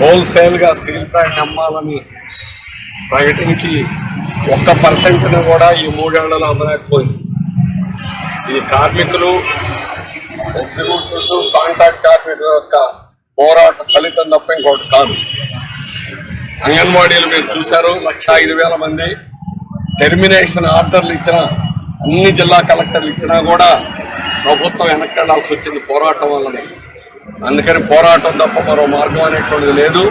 Wholesale గా steel plant అమ్మాలని ప్రకటించి 1% కూడా ఈ 3 ఏళ్లలో అమ్మలేకపోయింది. ఈ కార్మికులు, ఎగ్జిక్యూటివ్స్, కాంట్రాక్ట్ కార్మికుల యొక్క పోరాట ఫలితం తప్ప ఇంకోటి కాదు. అంగన్వాడీలు మీరు చూశారు, 1,05,000 మంది టెర్మినేషన్ ఆర్డర్లు ఇచ్చిన అన్ని జిల్లా కలెక్టర్లు ఇచ్చినా కూడా ప్రభుత్వం వెనక్కెళ్లాల్సి వచ్చింది పోరాటం వల్లనే. అందుకని పోరాటం తప్ప మరో మార్గం అనేటువంటిది లేదు.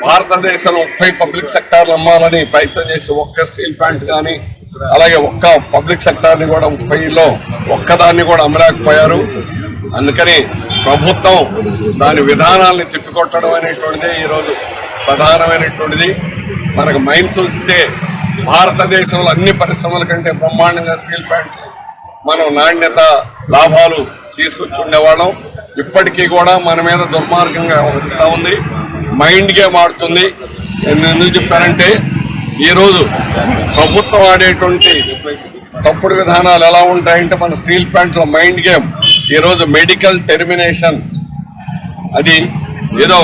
భారతదేశంలో 30 పబ్లిక్ సెక్టార్లు అమ్మాలని ప్రయత్నం చేసి ఒక్క స్టీల్ ప్లాంట్ కానీ అలాగే ఒక్క పబ్లిక్ సెక్టార్ని కూడా 30లో ఒక్కదాన్ని కూడా అమ్మలేకపోయారు. అందుకని ప్రభుత్వం దాని విధానాల్ని తిప్పికొట్టడం అనేటువంటిది ఈరోజు ప్రధానమైనటువంటిది. మనకు మైన్స్ వస్తే భారతదేశంలో అన్ని పరిశ్రమల కంటే బ్రహ్మాండంగా స్టీల్ ప్లాంట్ మనం నాణ్యత లాభాలు తీసుకొచ్చి ఉండేవాళ్ళం. ఇప్పటికీ కూడా మన మీద దుర్మార్గంగా వ్యవహరిస్తూ ఉంది, మైండ్ గేమ్ ఆడుతుంది. నేను ఎందుకు చెప్పానంటే ఈరోజు ప్రభుత్వం ఆడేటువంటి తప్పుడు విధానాలు ఎలా ఉంటాయంటే మన స్టీల్ ప్లాంట్లో మైండ్ గేమ్. ఈరోజు మెడికల్ టెర్మినేషన్ అది ఏదో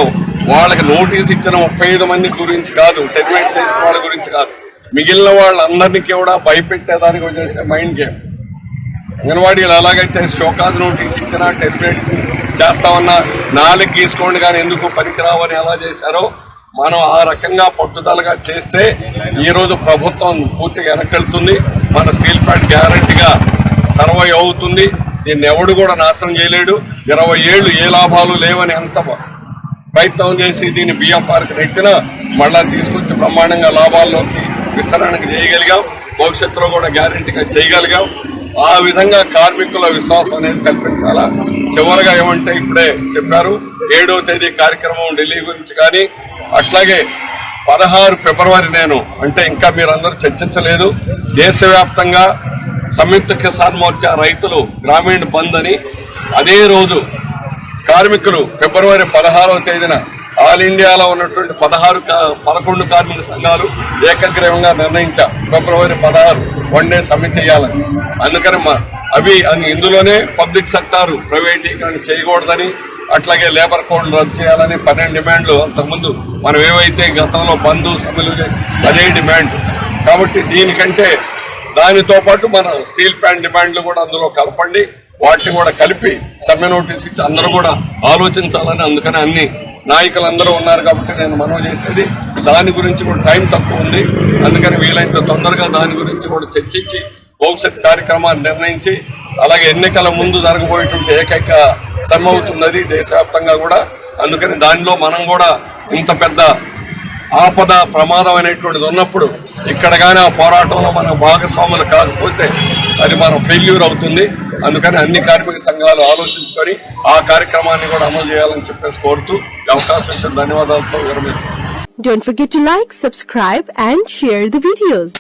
వాళ్ళకి నోటీస్ ఇచ్చిన 35 మంది గురించి కాదు, టెర్మినేట్ చేసిన వాళ్ళ గురించి కాదు, మిగిలిన వాళ్ళందరినీ కూడా భయపెట్టేదానికి చేసే మైండ్ గేమ్. అంగన్వాడీలు ఎలాగైతే షోకాజ్ నోటీస్ ఇచ్చినా టెర్మినేషన్ చేస్తామన్నా 4 గీసుకోండి కానీ ఎందుకు పనికిరావని ఎలా చేశారో మనం ఆ రకంగా పట్టుదలగా చేస్తే ఈరోజు ప్రభుత్వం పూర్తిగా వెనకెళ్తుంది. మన స్టీల్ ప్లాంట్ గ్యారంటీగా సర్వైవ్ అవుతుంది. దీన్ని ఎవడు కూడా నాశనం చేయలేడు. 20 ఏళ్ళు ఏ లాభాలు లేవని ఎంత ప్రయత్నం చేసి దీన్ని బిఎఫ్ఆర్కి నెట్టినా మళ్ళా తీసుకొచ్చి బ్రహ్మాండంగా లాభాల్లోకి విస్తరణకు చేయగలిగాం. భవిష్యత్తులో కూడా గ్యారంటీగా చేయగలిగాం. ఆ విధంగా కార్మికుల విశ్వాసం అనేది కల్పించాలా. చివరిగా ఏమంటే ఇప్పుడే చెప్పారు 7వ తేదీ కార్యక్రమం ఢిల్లీ గురించి కానీ అట్లాగే 16 ఫిబ్రవరి నేను అంటే ఇంకా మీరందరూ చర్చించలేదు, దేశవ్యాప్తంగా సంయుక్త కిసాన్ మోర్చా రైతులు గ్రామీణ బంద్ అని అదే రోజు కార్మికులు ఫిబ్రవరి 16వ తేదీన ఆల్ ఇండియాలో ఉన్నటువంటి 11 కార్మిక సంఘాలు ఏకగ్రీవంగా నిర్ణయించారు ఫిబ్రవరి 16 1 డే సమ్మె చేయాలని. అందుకని అవి ఇందులోనే పబ్లిక్ సెక్టారు ప్రైవేటీకరణ చేయకూడదని అట్లాగే లేబర్ కోడ్లు రద్దు చేయాలని 12 డిమాండ్లు. అంతకుముందు మనం ఏవైతే గతంలో బంధు సమ్మెలు అదే డిమాండ్. కాబట్టి దీనికంటే దానితో పాటు మన స్టీల్ ప్లాంట్ డిమాండ్లు కూడా అందులో కలపండి, వాటిని కూడా కలిపి సమ్మె నోటీస్ ఇచ్చి అందరూ కూడా ఆలోచించాలని. అందుకని అన్ని నాయకులందరూ ఉన్నారు కాబట్టి నేను మనవి చేసేది దాని గురించి కూడా టైం తక్కువ ఉంది. అందుకని వీలైనంత తొందరగా దాని గురించి కూడా చర్చించి భవిష్యత్ కార్యక్రమాన్ని నిర్ణయించి అలాగే ఎన్నికల ముందు జరగబోయేటువంటి ఏకైక సమ్మె అవుతున్నది దేశవ్యాప్తంగా కూడా. అందుకని దానిలో మనం కూడా ఇంత పెద్ద ఆపద ప్రమాదం అనేటువంటిది ఉన్నప్పుడు ఇక్కడ కానీ ఆ పోరాటంలో మనం భాగస్వాములు కాకపోతే అది మనం ఫెయిల్యూర్ అవుతుంది. అందుకని అన్ని కార్మిక సంఘాలు ఆలోచించుకొని ఆ కార్యక్రమాన్ని కూడా అమలు చేయాలని చెప్పేసి కోరుతూ అవకాశం ఇచ్చిన ధన్యవాదాలతో విరమిస్తాను. Don't forget to like, subscribe and share the videos.